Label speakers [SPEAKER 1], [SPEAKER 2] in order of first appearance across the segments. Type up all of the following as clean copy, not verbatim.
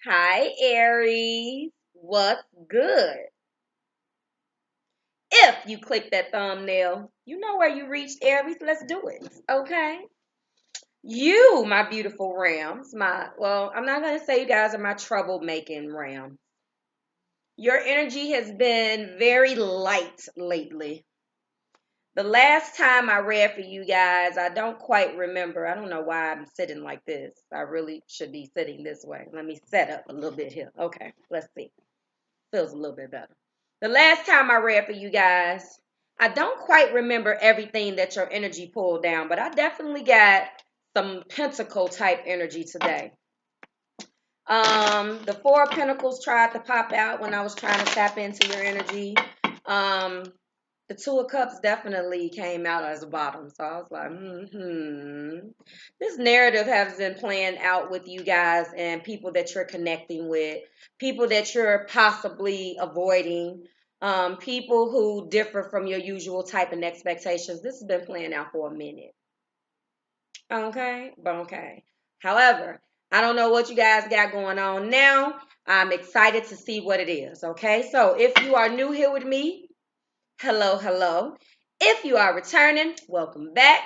[SPEAKER 1] Hi, Aries. What's good? If you click that thumbnail, you know where you reached, Aries. Let's do it. Okay. You, my beautiful Rams, I'm not going to say you guys are my troublemaking Rams. Your energy has been very light lately. The last time I read for you guys, I don't quite remember. I don't know why I'm sitting like this. I really should be sitting this way. Let me set up a little bit here. Okay, let's see. Feels a little bit better. The last time I read for you guys, I don't quite remember everything that your energy pulled down, but I definitely got some pentacle type energy today. The Four of Pentacles tried to pop out when I was trying to tap into your energy. Um, the Two of Cups definitely came out as a bottom. So I was like, This narrative has been playing out with you guys and people that you're connecting with, people that you're possibly avoiding, people who differ from your usual type and expectations. This has been playing out for a minute. Okay. However, I don't know what you guys got going on now. I'm excited to see what it is. Okay, so if you are new here with me, hello. If you are returning, welcome back.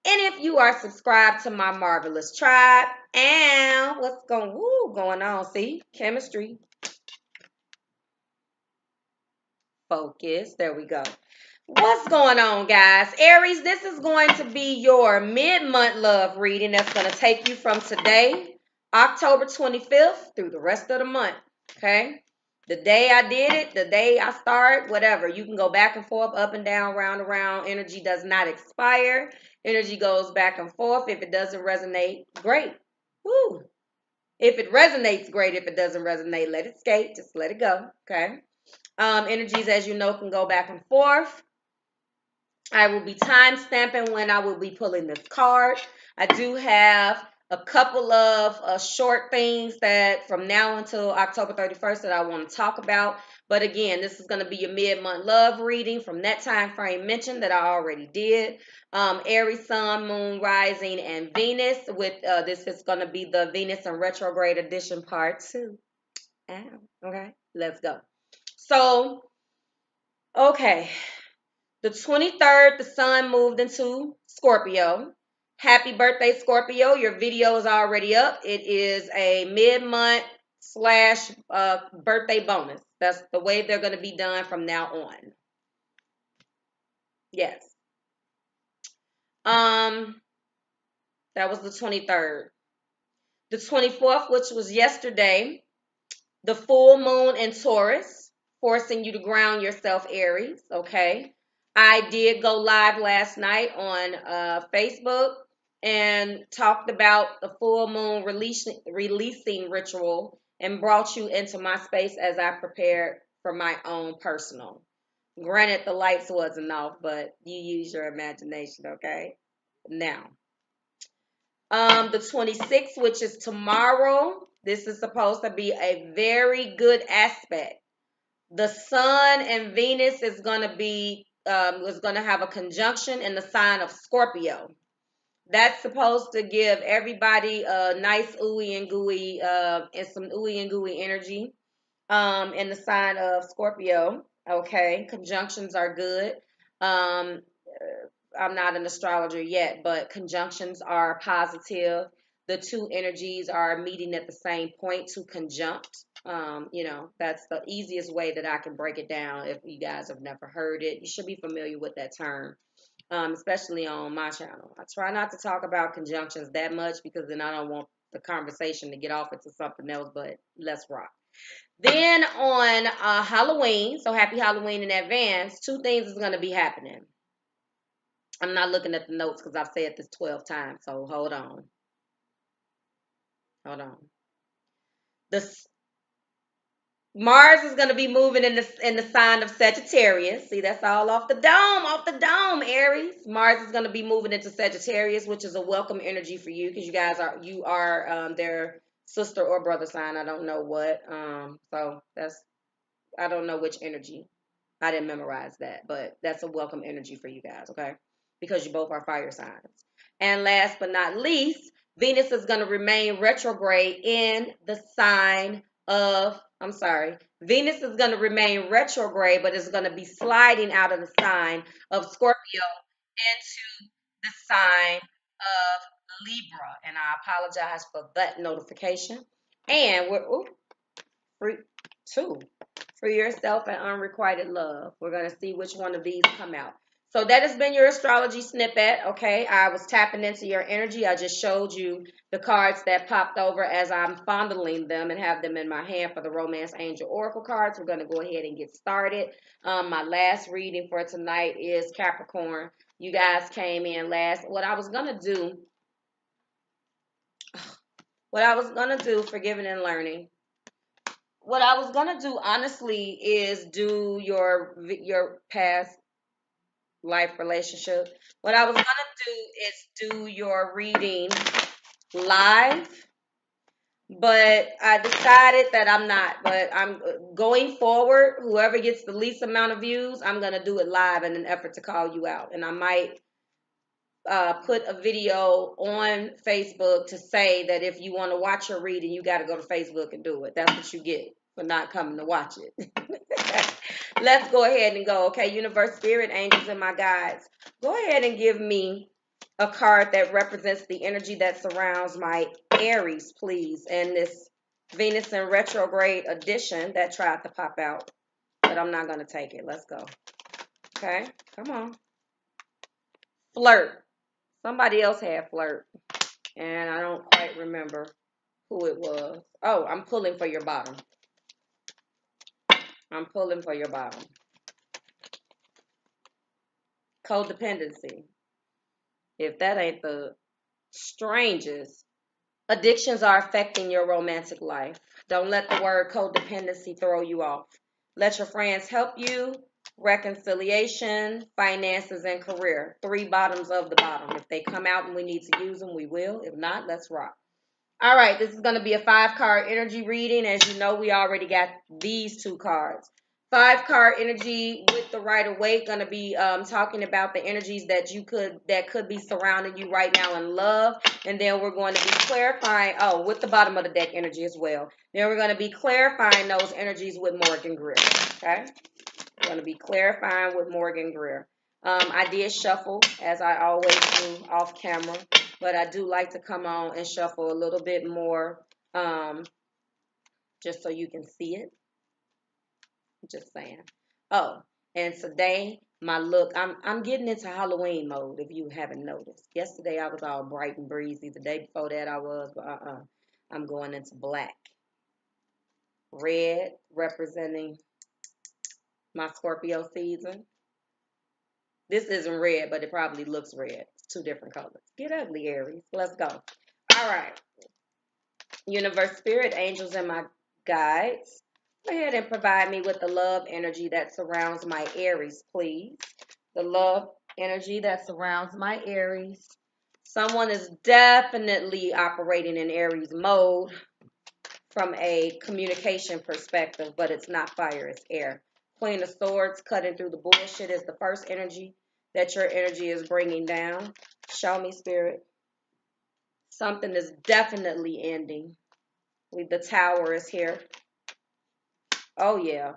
[SPEAKER 1] And if you are subscribed to my marvelous tribe, and what's going on? See, chemistry, focus. There we go. What's going on, guys? Aries, this is going to be your mid-month love reading that's going to take you from today, October 25th, through the rest of the month. Okay? The day I did it, the day I start, whatever. You can go back and forth, up and down, round and round. Energy does not expire. Energy goes back and forth. If it doesn't resonate, great. Woo. If it resonates, great. If it doesn't resonate, let it skate. Just let it go. Okay? Energies, as you know, can go back and forth. I will be time stamping when I will be pulling this card. I do have a couple of short things that from now until October 31st that I want to talk about. But again, this is going to be your mid-month love reading from that time frame mentioned that I already did. Aries, Sun, Moon, Rising, and Venus. With this is going to be the Venus and Retrograde Edition Part 2. Okay, let's go. So, okay. The 23rd, the sun moved into Scorpio. Happy birthday, Scorpio. Your video is already up. It is a mid-month slash birthday bonus. That's the way they're going to be done from now on. Yes. Um, that was the 23rd. The 24th, which was yesterday, the full moon in Taurus, forcing you to ground yourself, Aries. Okay. I did go live last night on Facebook and talked about the full moon releasing ritual and brought you into my space as I prepared for my own personal. Granted, the lights wasn't off, but you use your imagination, okay? Now, the 26th, which is tomorrow, this is supposed to be a very good aspect. The sun and Venus is going to be is going to have a conjunction in the sign of Scorpio. That's supposed to give everybody a nice ooey and gooey and some ooey and gooey energy in the sign of Scorpio. Okay, conjunctions are good. Um, I'm not an astrologer yet, but conjunctions are positive. The two energies are meeting at the same point to conjunct. That's the easiest way that I can break it down. If you guys have never heard it, you should be familiar with that term, especially on my channel. I try not to talk about conjunctions that much because then I don't want the conversation to get off into something else, but let's rock. Then on Halloween, so happy Halloween in advance, two things is going to be happening. I'm not looking at the notes because I've said this 12 times, so hold on. Hold on. The Mars is going to be moving in the sign of Sagittarius. See, that's all off the dome, Aries. Mars is going to be moving into Sagittarius, which is a welcome energy for you because you are their sister or brother sign. I don't know what. So I don't know which energy. I didn't memorize that, but that's a welcome energy for you guys, okay? Because you both are fire signs. And last but not least, Venus is going to remain retrograde in the sign of, I'm sorry, Venus is going to remain retrograde, but it's going to be sliding out of the sign of Scorpio into the sign of Libra. And I apologize for that notification. And we're, free, two, free yourself and unrequited love. We're going to see which one of these come out. So that has been your astrology snippet, okay? I was tapping into your energy. I just showed you the cards that popped over as I'm fondling them and have them in my hand for the Romance Angel Oracle cards. We're going to go ahead and get started. My last reading for tonight is Capricorn. You guys came in last. What I was going to do, forgiving and learning. What I was going to do, honestly, is do your past life relationship. What I was going to do is do your reading live, but I decided that I'm not. But I'm going forward, whoever gets the least amount of views, I'm going to do it live in an effort to call you out. And I might put a video on Facebook to say that if you want to watch your reading, you got to go to Facebook and do it. That's what you get for not coming to watch it. Let's go ahead and go. Okay, universe, spirit, angels, and my guides. Go ahead and give me a card that represents the energy that surrounds my Aries, please. And this Venus in Retrograde Edition that tried to pop out, but I'm not going to take it. Let's go. Okay, come on. Flirt. Somebody else had flirt, and I don't quite remember who it was. Oh, I'm pulling for your bottom. I'm pulling for your bottom. Codependency. If that ain't the strangest. Addictions are affecting your romantic life. Don't let the word codependency throw you off. Let your friends help you. Reconciliation, finances, and career. Three bottoms of the bottom. If they come out and we need to use them, we will. If not, let's rock. All right, this is going to be a 5-card energy reading. As you know, we already got these 2 cards. 5-card energy with the Rider-Waite, going to be talking about the energies that could be surrounding you right now in love. And then we're going to be clarifying, with the bottom of the deck energy as well. Then we're going to be clarifying those energies with Morgan Greer. Okay? We're going to be clarifying with Morgan Greer. I did shuffle, as I always do, off camera. But I do like to come on and shuffle a little bit more, just so you can see it. Just saying. Oh, and today my look, I'm getting into Halloween mode. If you haven't noticed, yesterday I was all bright and breezy. The day before that I was, but I'm going into black, red representing my Scorpio season. This isn't red, but it probably looks red. It's 2 different colors. Get ugly, Aries. Let's go. All right. Universe, spirit, angels, and my guides. Go ahead and provide me with the love energy that surrounds my Aries, please. The love energy that surrounds my Aries. Someone is definitely operating in Aries mode from a communication perspective, but it's not fire, it's air. Queen of Swords, cutting through the bullshit, is the first energy that your energy is bringing down. Show me, spirit. Something is definitely ending. The Tower is here. Oh, yeah.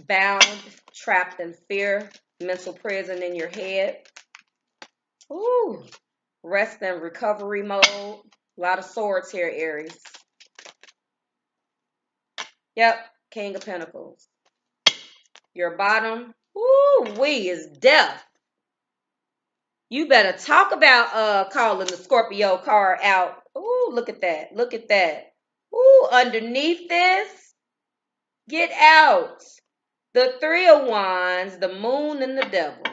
[SPEAKER 1] Bound, trapped in fear, mental prison in your head. Ooh. Rest and recovery mode. A lot of swords here, Aries. Yep. King of Pentacles. Your bottom. Ooh-wee is death. You better talk about calling the Scorpio card out. Ooh, look at that. Look at that. Ooh, underneath this. Get out. The 3 of Wands, the Moon, and the Devil.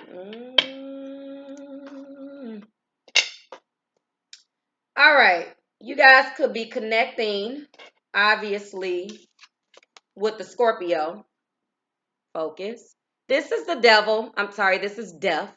[SPEAKER 1] All right. You guys could be connecting, obviously, with the Scorpio. Focus. This is the Devil. I'm sorry, this is Death.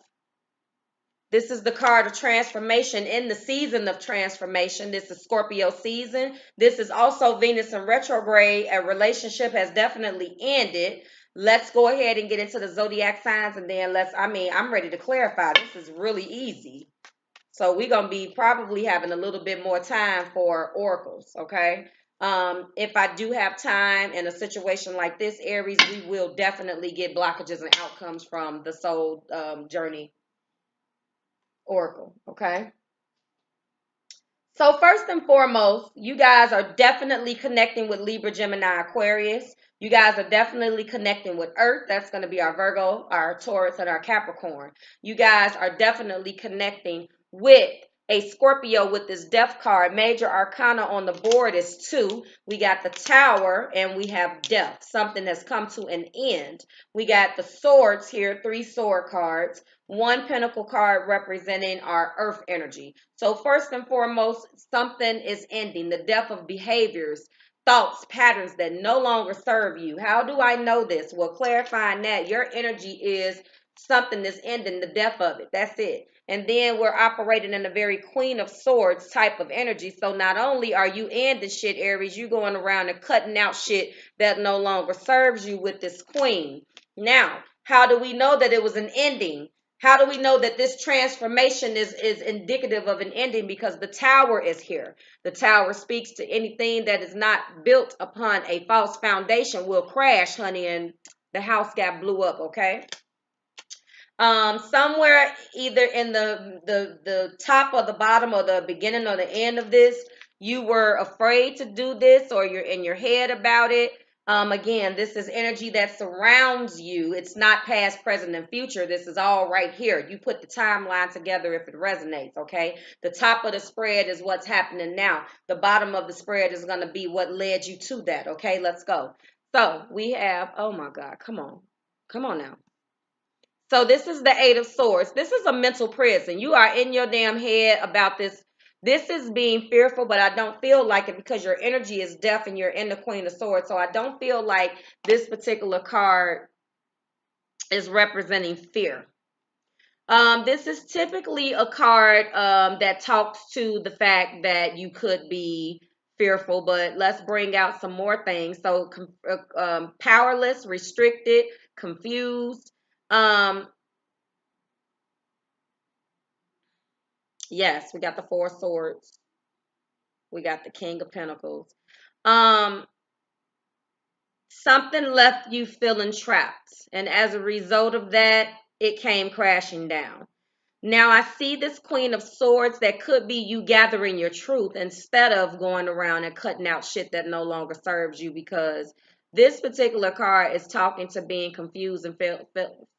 [SPEAKER 1] This is the card of transformation in the season of transformation. This is Scorpio season. This is also Venus in retrograde. A relationship has definitely ended. Let's go ahead and get into the zodiac signs, and then I'm ready to clarify. This is really easy. So we're going to be probably having a little bit more time for oracles, okay? If I do have time in a situation like this, Aries, we will definitely get blockages and outcomes from the soul journey oracle, okay? So first and foremost, you guys are definitely connecting with Libra, Gemini, Aquarius. You guys are definitely connecting with Earth. That's going to be our Virgo, our Taurus, and our Capricorn. You guys are definitely connecting with a Scorpio with this Death card. Major Arcana on the board is 2. We got the Tower and we have Death. Something has come to an end. We got the Swords here, 3 sword cards. 1 Pentacle card representing our earth energy. So first and foremost, something is ending. The death of behaviors, thoughts, patterns that no longer serve you. How do I know this? Well, clarifying that your energy is something that's ending, the death of it. That's it. And then we're operating in a very Queen of Swords type of energy. So not only are you ending shit, Aries, you're going around and cutting out shit that no longer serves you with this Queen. Now, how do we know that it was an ending? How do we know that this transformation is indicative of an ending? Because the Tower is here. The Tower speaks to anything that is not built upon a false foundation will crash, honey, and the house got blew up, okay? Somewhere either in the top or the bottom or the beginning or the end of this, you were afraid to do this or you're in your head about it. Again, this is energy that surrounds you. It's not past, present, and future. This is all right here. You put the timeline together if it resonates, okay? The top of the spread is what's happening now. The bottom of the spread is going to be what led you to that, okay? Let's go. So we have, oh my God, come on. Come on now. So this is the 8 of Swords. This is a mental prison. You are in your damn head about this. This is being fearful, but I don't feel like it because your energy is deaf and you're in the Queen of Swords. So I don't feel like this particular card is representing fear. This is typically a card that talks to the fact that you could be fearful, but let's bring out some more things. So powerless, restricted, confused. Yes, we got the 4 swords. We got the King of Pentacles. Um, Something left you feeling trapped. And as a result of that, it came crashing down. Now I see this Queen of Swords that could be you gathering your truth instead of going around and cutting out shit that no longer serves you, because this particular card is talking to being confused and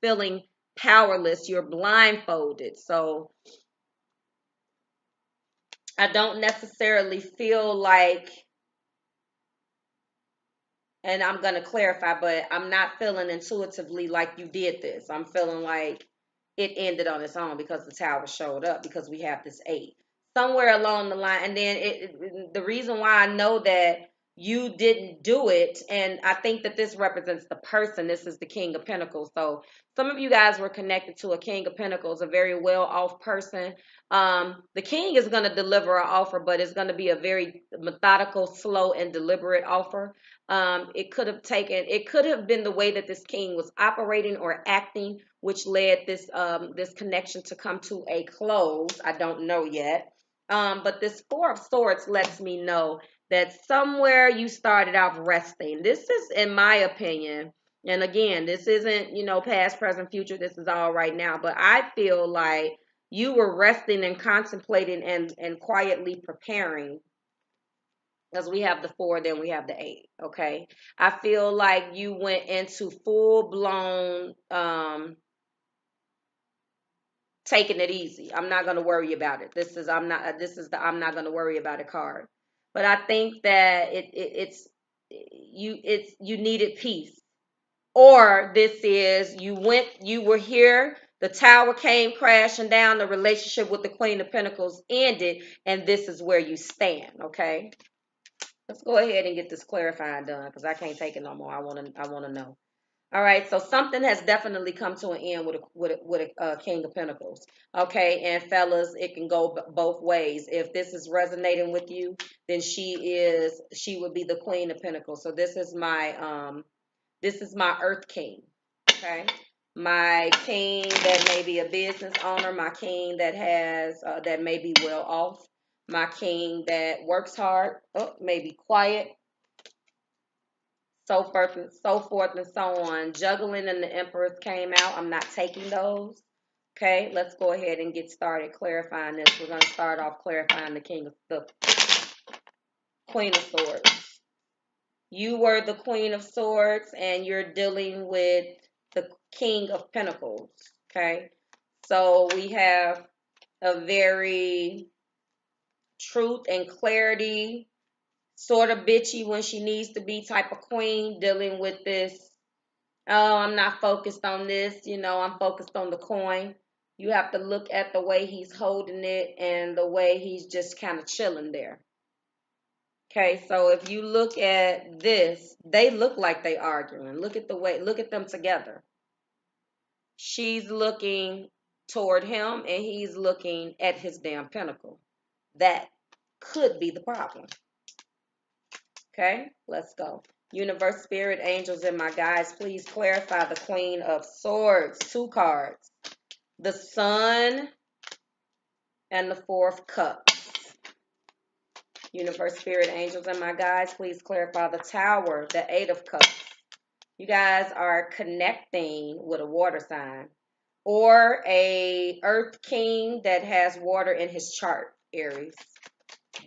[SPEAKER 1] feeling powerless. You're blindfolded. So I don't necessarily feel like, and I'm going to clarify, but I'm not feeling intuitively like you did this. I'm feeling like it ended on its own because the Tower showed up, because we have this 8. Somewhere along the line, and then the reason why I know that you didn't do it, and I think that this represents the person. This is the King of Pentacles. So some of you guys were connected to a King of Pentacles, a very well-off person. The King is going to deliver an offer, but it's going to be a very methodical, slow, and deliberate offer. It could have been the way that this king was operating or acting, which led this connection to come to a close. I don't know yet. But this 4 of Swords lets me know that somewhere you started off resting. This is, in my opinion, and again, this isn't, past, present, future. This is all right now. But I feel like you were resting and contemplating and quietly preparing, because we have the 4, then we have the 8. Okay, I feel like you went into full blown taking it easy. I'm not going to worry about it. I'm not going to worry about it card. But I think that you needed peace. Or this is, you were here, the Tower came crashing down, the relationship with the Queen of Pentacles ended, and this is where you stand. Okay, let's go ahead and get this clarifying done, because I can't take it no more. I want to know. All right, so something has definitely come to an end with a King of Pentacles. Okay, and fellas, it can go both ways. If this is resonating with you, then she would be the Queen of Pentacles. So this is my Earth King. Okay, my king that may be a business owner, my king that has that may be well off, my king that works hard, may be quiet, so forth and so on. Juggling and the Empress came out. I'm not taking those. Okay, let's go ahead and get started clarifying this. We're going to start off clarifying the Queen of Swords. You were the Queen of Swords and you're dealing with the King of Pentacles. Okay, so we have a very truth and clarity, sort of bitchy when she needs to be type of queen, dealing with this. Oh, I'm not focused on this. I'm focused on the coin. You have to look at the way he's holding it and the way he's just kind of chilling there. Okay, so if you look at this, they look like they arguing. Look at them together. She's looking toward him and he's looking at his damn pentacle. That could be the problem. Okay, let's go. Universe, spirit, angels, and my guides, please clarify the Queen of Swords. 2 cards. The Sun and the 4 of Cups. Universe, spirit, angels, and my guides, please clarify the Tower, the 8 of Cups. You guys are connecting with a water sign or a earth king that has water in his chart, Aries.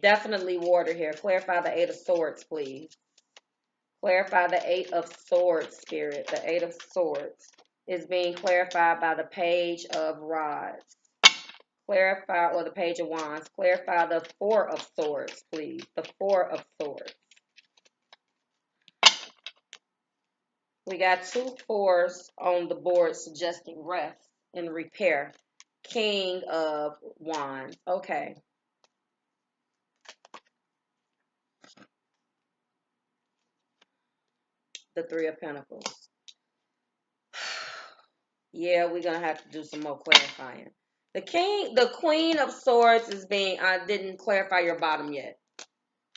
[SPEAKER 1] Definitely water here. Clarify the 8 of Swords, please. Clarify the 8 of Swords, Spirit. The 8 of Swords is being clarified by the Page of Rods. Clarify, or the Page of Wands. Clarify the 4 of Swords, please. The 4 of Swords. We got 2 4s on the board suggesting rest and repair. King of Wands. Okay. The 3 of Pentacles. Yeah, we're going to have to do some more clarifying. The Queen of Swords is being, I didn't clarify your bottom yet.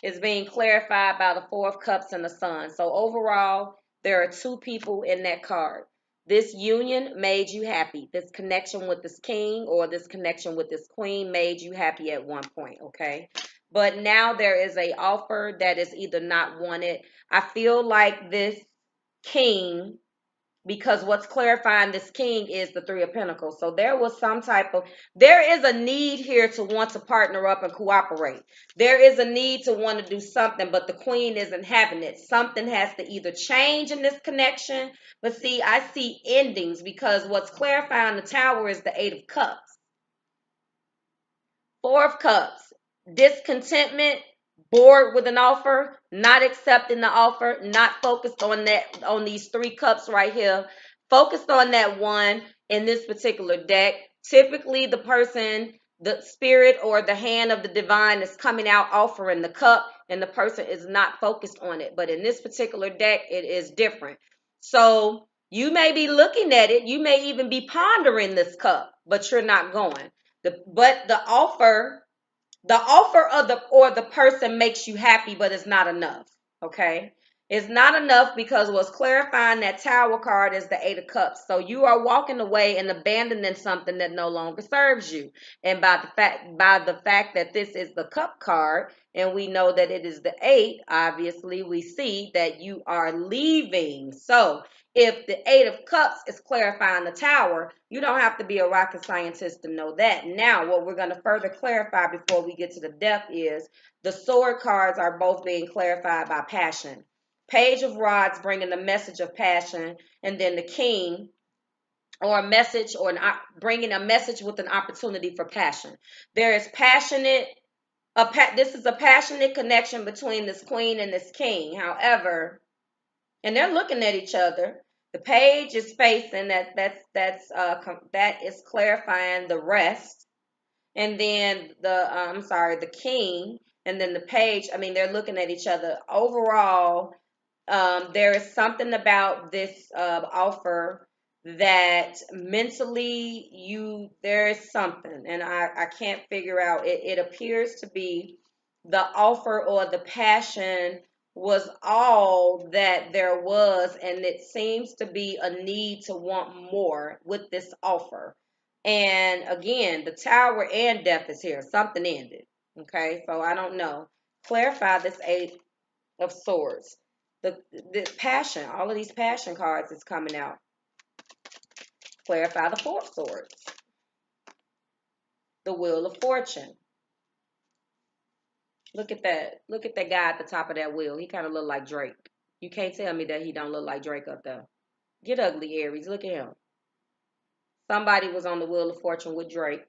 [SPEAKER 1] It's being clarified by the 4 of Cups and the Sun. So overall, there are 2 people in that card. This union made you happy. This connection with this king or this connection with this queen made you happy at one point, okay? But now there is an offer that is either not wanted. I feel like this king, because what's clarifying this king is the 3 of Pentacles. So there is a need here to want to partner up and cooperate. There is a need to want to do something, but the queen isn't having it. Something has to either change in this connection. But see, I see endings because what's clarifying the Tower is the 8 of Cups. 4 of Cups, discontentment, bored with an offer, not accepting the offer, not focused on these 3 cups right here, focused on that one in this particular deck. Typically, the person, the spirit or the hand of the divine is coming out offering the cup, and the person is not focused on it. But in this particular deck, it is different. So you may be looking at it, you may even be pondering this cup, but you're not going. But the offer of the person makes you happy, but it's not enough. Okay, it's not enough because what's clarifying that Tower card is the 8 of Cups. So you are walking away and abandoning something that no longer serves you. And by the fact that this is the Cup card and we know that it is the 8, obviously we see that you are leaving. So if the 8 of Cups is clarifying the Tower, you don't have to be a rocket scientist to know that. Now, what we're going to further clarify before we get to the depth is the sword cards are both being clarified by passion. Page of Rods bringing the message of passion, and then the King, or a message, or bringing a message with an opportunity for passion. There is this is a passionate connection between this queen and this king. However, and they're looking at each other. The page is facing that is clarifying the rest, and then the king, and then the page. I mean, they're looking at each other. Overall, there is something about this offer that mentally there is something, and I can't figure out. It appears to be the offer or the passion was all that there was, and it seems to be a need to want more with this offer. And again, the Tower and Death is here. Something ended. Okay, so I don't know. Clarify this Eight of Swords. The passion, all of these passion cards is coming out. Clarify the Four of Swords. The Wheel of Fortune. Look at that. Look at that guy at the top of that wheel. He kind of look like Drake. You can't tell me that he don't look like Drake up there. Get ugly, Aries. Look at him. Somebody was on the Wheel of Fortune with Drake.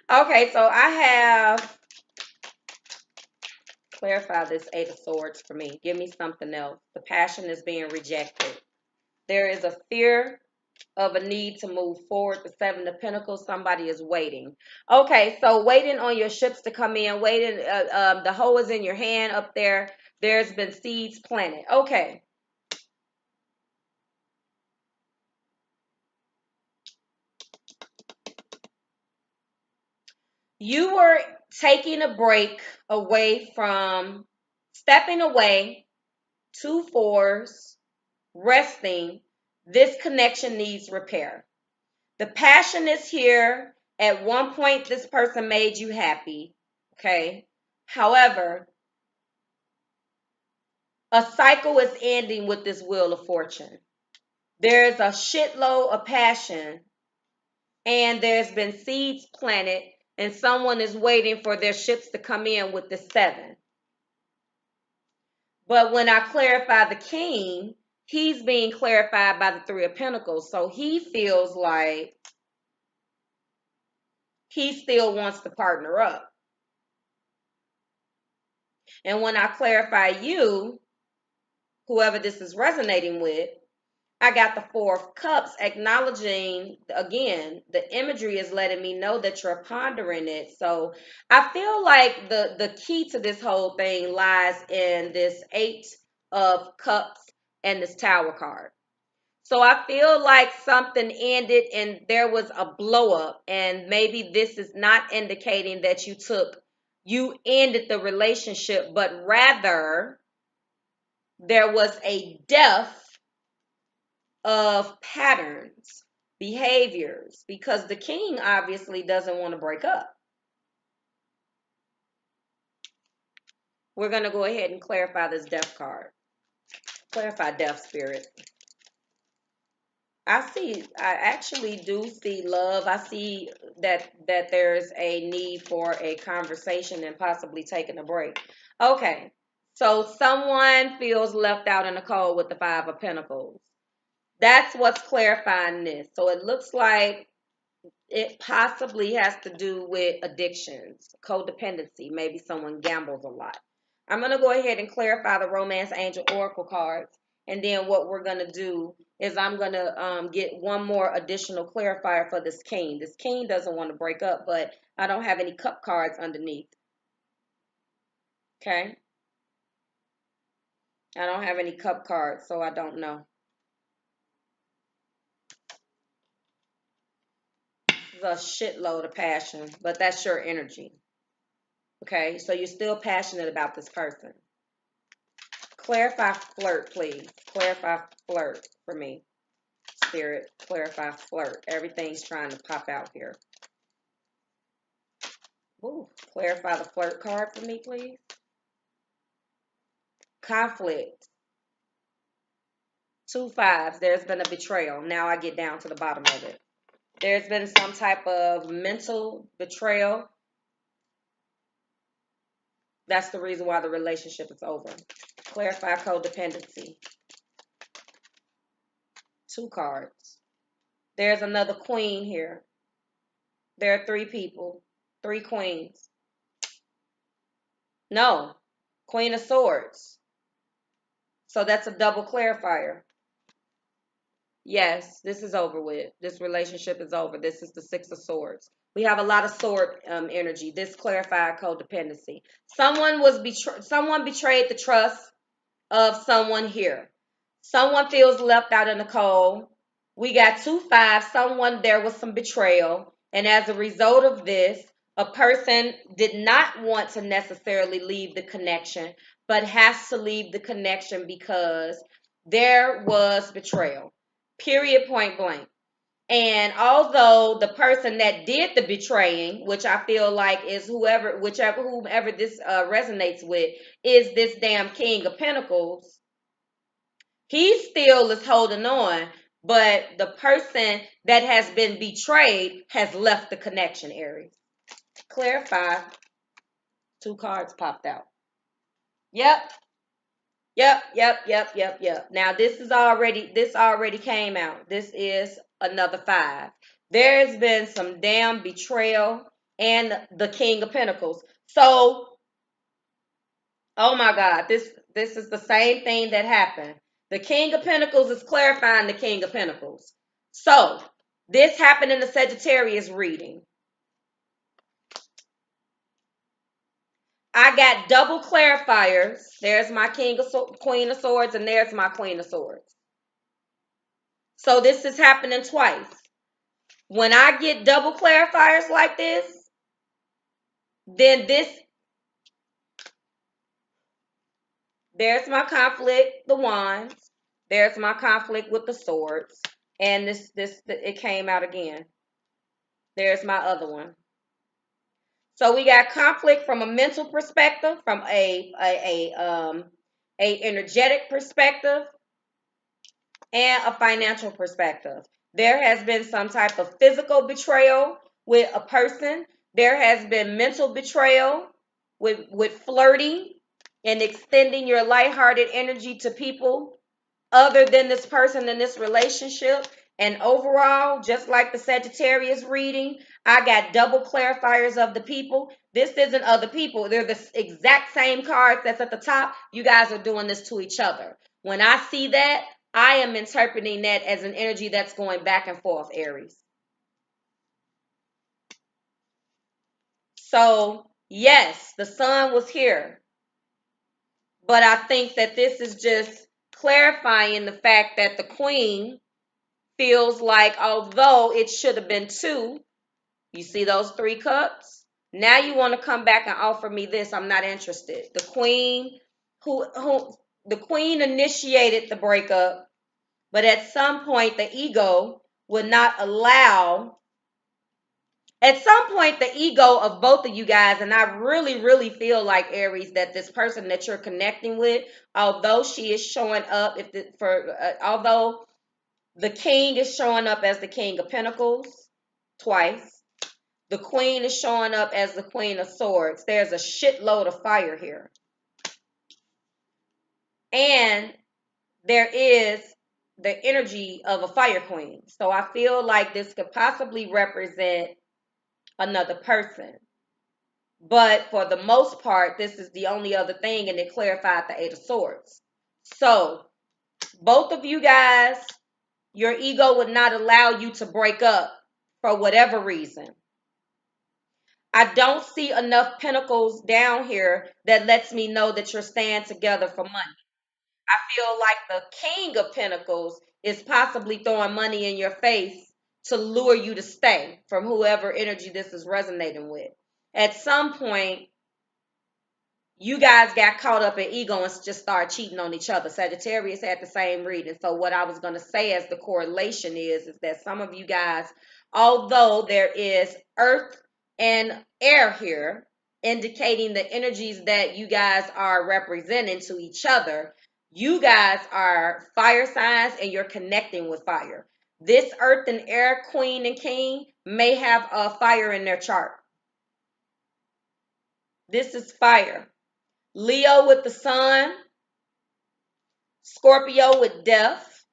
[SPEAKER 1] Okay, so I have clarify this Eight of Swords for me. Give me something else. The passion is being rejected. There is a fear of a need to move forward. The Seven of Pentacles, somebody is waiting. Okay, so waiting on your ships to come in, waiting, the hoe is in your hand up there. There's been seeds planted. Okay. You were taking a break away from, stepping away, 2 4s, resting. This connection needs repair. The passion is here. At one point, this person made you happy. Okay. However, a cycle is ending with this Wheel of Fortune. There's a shitload of passion, and there's been seeds planted, and someone is waiting for their ships to come in with the 7. But when I clarify the King, he's being clarified by the 3 of Pentacles. So he feels like he still wants to partner up. And when I clarify you, whoever this is resonating with, I got the 4 of Cups, acknowledging, again, the imagery is letting me know that you're pondering it. So I feel like the key to this whole thing lies in this 8 of Cups and this Tower card. So I feel like something ended and there was a blow up, and maybe this is not indicating that you ended the relationship, but rather there was a death of patterns, behaviors, because the King obviously doesn't want to break up. We're going to go ahead and clarify this Death card. Clarify Death, Spirit. I actually do see love. I see that there's a need for a conversation and possibly taking a break. Okay, so someone feels left out in the cold with the 5 of Pentacles. That's what's clarifying this. So it looks like it possibly has to do with addictions, codependency. Maybe someone gambles a lot. I'm going to go ahead and clarify the Romance Angel Oracle cards. And then what we're going to do is I'm going to get one more additional clarifier for this King. This King doesn't want to break up, but I don't have any cup cards underneath. Okay? I don't have any cup cards, so I don't know. This is a shitload of passion, but that's your energy. Okay? So you're still passionate about this person. Clarify flirt, please. Clarify flirt for me. Spirit, clarify flirt. Everything's trying to pop out here. Ooh, clarify the flirt card for me, please. Conflict. 2 5s. There's been a betrayal. Now I get down to the bottom of it. There's been some type of mental betrayal. That's the reason why the relationship is over. Clarify codependency. 2 cards. There's another queen here. There are 3 people. 3 queens. No. Queen of Swords. So that's a double clarifier. Yes, this is over with. This relationship is over. This is the 6 of Swords. We have a lot of sword energy. This clarified codependency. Someone betrayed the trust of someone here. Someone feels left out in the cold. We got 2 5s. There was some betrayal. And as a result of this, A person did not want to necessarily leave the connection, but has to leave the connection because there was betrayal. Period, point blank. And although the person that did the betraying, which I feel like is whomever this resonates with, is this damn King of Pentacles, he still is holding on, but the person that has been betrayed has left the connection, Aries. Clarify. 2 cards popped out. Yep. Yep. Now this already came out. This is another 5. There's been some damn betrayal and the King of Pentacles. So, oh my God, this is the same thing that happened. The King of Pentacles is clarifying the King of Pentacles. So, this happened in the Sagittarius reading. I got double clarifiers. There's my Queen of Swords, and there's my Queen of Swords. So this is happening twice. When I get double clarifiers like this, then there's my conflict, the wands. There's my conflict with the swords. And it came out again. There's my other one. So we got conflict from a mental perspective, from a energetic perspective, and a financial perspective. There has been some type of physical betrayal with a person. There has been mental betrayal with flirting and extending your lighthearted energy to people other than this person in this relationship. And overall, just like the Sagittarius reading, I got double clarifiers of the people. This isn't other people. They're the exact same cards that's at the top. You guys are doing this to each other. When I see that, I am interpreting that as an energy that's going back and forth, Aries. So, yes, the sun was here. But I think that this is just clarifying the fact that the queen feels like, although it should have been 2, you see those 3 cups? Now you want to come back and offer me this. I'm not interested. The queen the queen initiated the breakup, but at some point the ego would not allow. At some point, the ego of both of you guys, and I really, really feel like, Aries, that this person that you're connecting with, although she is showing up, although the king is showing up as the King of Pentacles twice, the queen is showing up as the Queen of Swords. There's a shitload of fire here. And there is the energy of a fire queen. So I feel like this could possibly represent another person. But for the most part, this is the only other thing, and it clarified the 8 of Swords. So both of you guys, your ego would not allow you to break up for whatever reason. I don't see enough pentacles down here that lets me know that you're staying together for money. I feel like the King of Pentacles is possibly throwing money in your face to lure you to stay from whoever energy this is resonating with. At some point, you guys got caught up in ego and just started cheating on each other. Sagittarius had the same reading. So what I was going to say as the correlation is that some of you guys, although there is earth and air here, indicating the energies that you guys are representing to each other, you guys are fire signs and you're connecting with fire. This earth and air queen and king may have a fire in their chart. This is fire. Leo with the sun, Scorpio with death.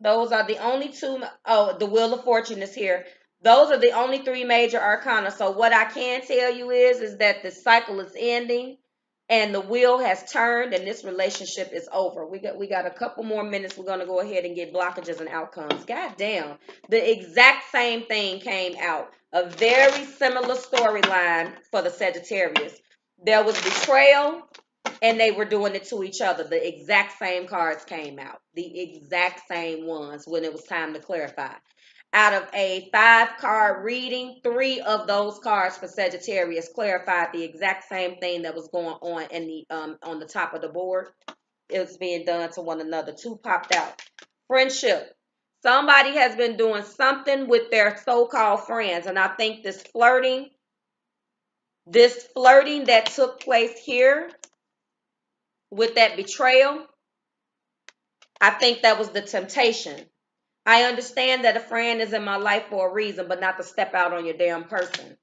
[SPEAKER 1] Those are the only 2. Oh, the Wheel of Fortune is here. Those are the only 3 major arcana. So what I can tell you is that the cycle is ending and the wheel has turned and this relationship is over. We got a couple more minutes. We're going to go ahead and get blockages and outcomes. God damn. The exact same thing came out. A very similar storyline for the Sagittarius. There was betrayal, and they were doing it to each other. The exact same cards came out. The exact same ones when it was time to clarify. Out of a 5-card reading, 3 of those cards for Sagittarius clarified the exact same thing that was going on in the on the top of the board. It was being done to one another. 2 popped out. Friendship. Somebody has been doing something with their so-called friends, and I think this flirting that took place here with that betrayal, I think that was the temptation. I understand that a friend is in my life for a reason, but not to step out on your damn person.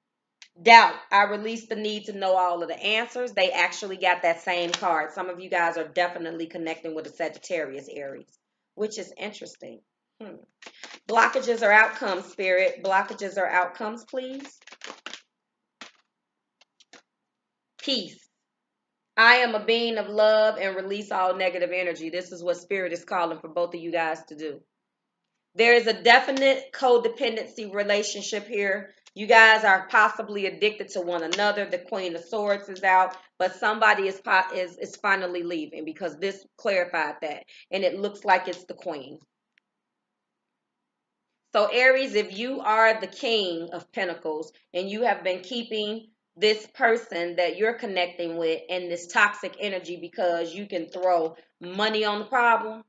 [SPEAKER 1] Doubt. I released the need to know all of the answers. They actually got that same card. Some of you guys are definitely connecting with a Sagittarius Aries, which is interesting. Blockages or outcomes, Spirit. Blockages or outcomes, please. Peace. I am a being of love and release all negative energy. This is what Spirit is calling for both of you guys to do. There is a definite codependency relationship here. You guys are possibly addicted to one another. The Queen of Swords is out, but somebody is finally leaving because this clarified that, and it looks like it's the Queen. So Aries, if you are the King of Pentacles and you have been keeping this person that you're connecting with in this toxic energy because you can throw money on the problem,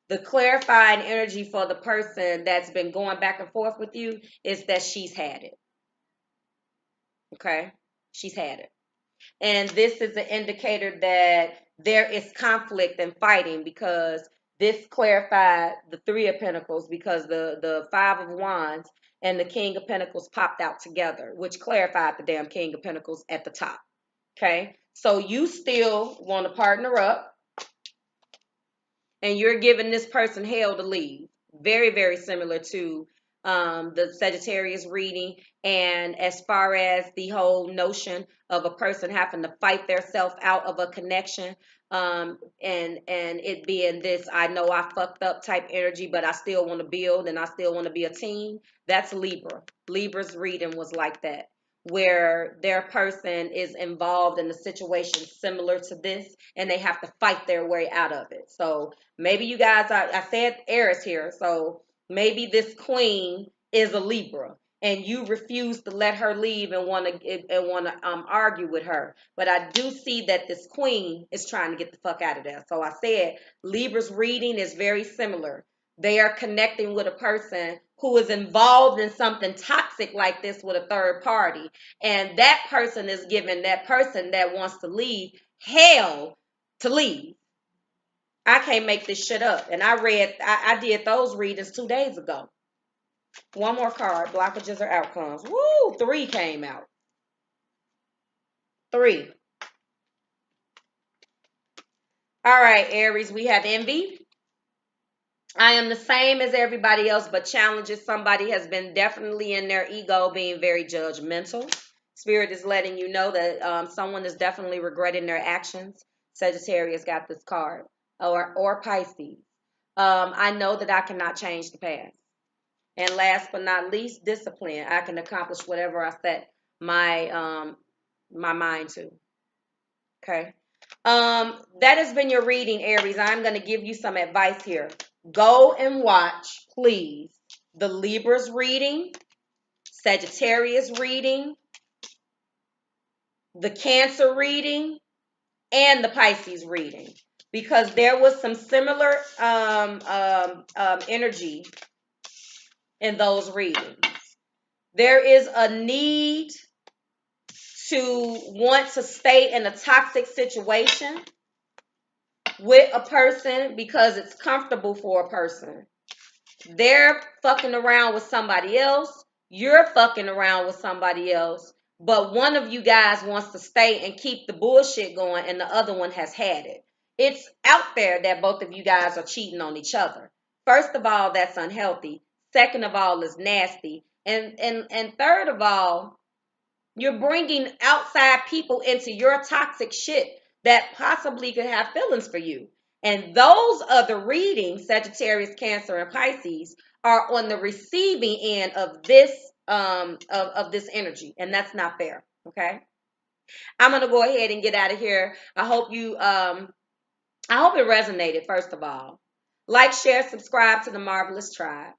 [SPEAKER 1] the clarifying energy for the person that's been going back and forth with you is that she's had it. Okay? She's had it. And this is an indicator that there is conflict and fighting because this clarified the 3 of Pentacles because the 5 of Wands and the King of Pentacles popped out together, which clarified the damn King of Pentacles at the top. Okay? So you still want to partner up and you're giving this person hell to leave. Very, very similar to the Sagittarius reading. And as far as the whole notion of a person having to fight theirself out of a connection, and it being this, I know I fucked up type energy, but I still want to build and I still want to be a team. That's Libra. Libra's reading was like that, where their person is involved in a situation similar to this and they have to fight their way out of it. So maybe you guys, I said Aries here, so maybe this Queen is a Libra and you refuse to let her leave and want to argue with her. But I do see that this Queen is trying to get the fuck out of there. So I said Libra's reading is very similar. They are connecting with a person who is involved in something toxic like this with a third party. And that person is giving that person that wants to leave hell to leave. I can't make this shit up. And I did those readings 2 days ago. One more card, blockages or outcomes. Woo, 3 came out. 3. All right, Aries, we have envy. I am the same as everybody else, but challenges. Somebody has been definitely in their ego being very judgmental. Spirit is letting you know that someone is definitely regretting their actions. Sagittarius got this card. Or Pisces. I know that I cannot change the past. And last but not least, discipline. I can accomplish whatever I set my mind to. Okay. That has been your reading, Aries. I'm going to give you some advice here. Go and watch, please, the Libra's reading, Sagittarius reading, the Cancer reading, and the Pisces reading. Because there was some similar energy in those readings. There is a need to want to stay in a toxic situation with a person because it's comfortable for a person. They're fucking around with somebody else. You're fucking around with somebody else. But one of you guys wants to stay and keep the bullshit going and the other one has had it. It's out there that both of you guys are cheating on each other. First of all, that's unhealthy. Second of all, is nasty. And third of all, you're bringing outside people into your toxic shit that possibly could have feelings for you. And those other readings, Sagittarius, Cancer, and Pisces, are on the receiving end of this of this energy, and that's not fair. Okay, I'm gonna go ahead and get out of here. I hope it resonated. First of all, like, share, subscribe to the Marvelous Tribe.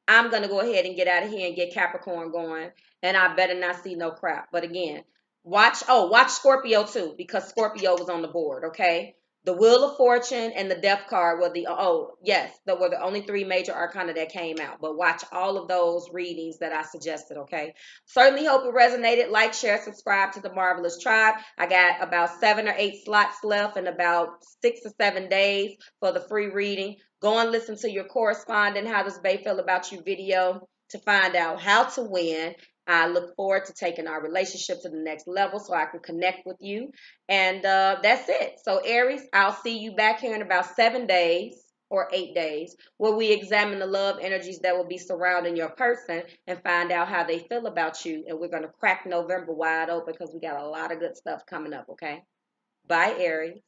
[SPEAKER 1] I'm going to go ahead and get out of here and get Capricorn going. And I better not see no crap. But again, watch Scorpio too, because Scorpio was on the board, okay? The Wheel of Fortune and the Death card were were the only three major arcana that came out. But watch all of those readings that I suggested, okay? Certainly hope it resonated. Like, share, subscribe to the Marvelous Tribe. I got about 7 or 8 slots left and about 6 or 7 days for the free reading. Go and listen to your correspondent, How Does Bay Feel About You video to find out how to win. I look forward to taking our relationship to the next level so I can connect with you. And that's it. So, Aries, I'll see you back here in about 7 days or 8 days where we examine the love energies that will be surrounding your person and find out how they feel about you. And we're going to crack November wide open because we got a lot of good stuff coming up, okay? Bye, Aries.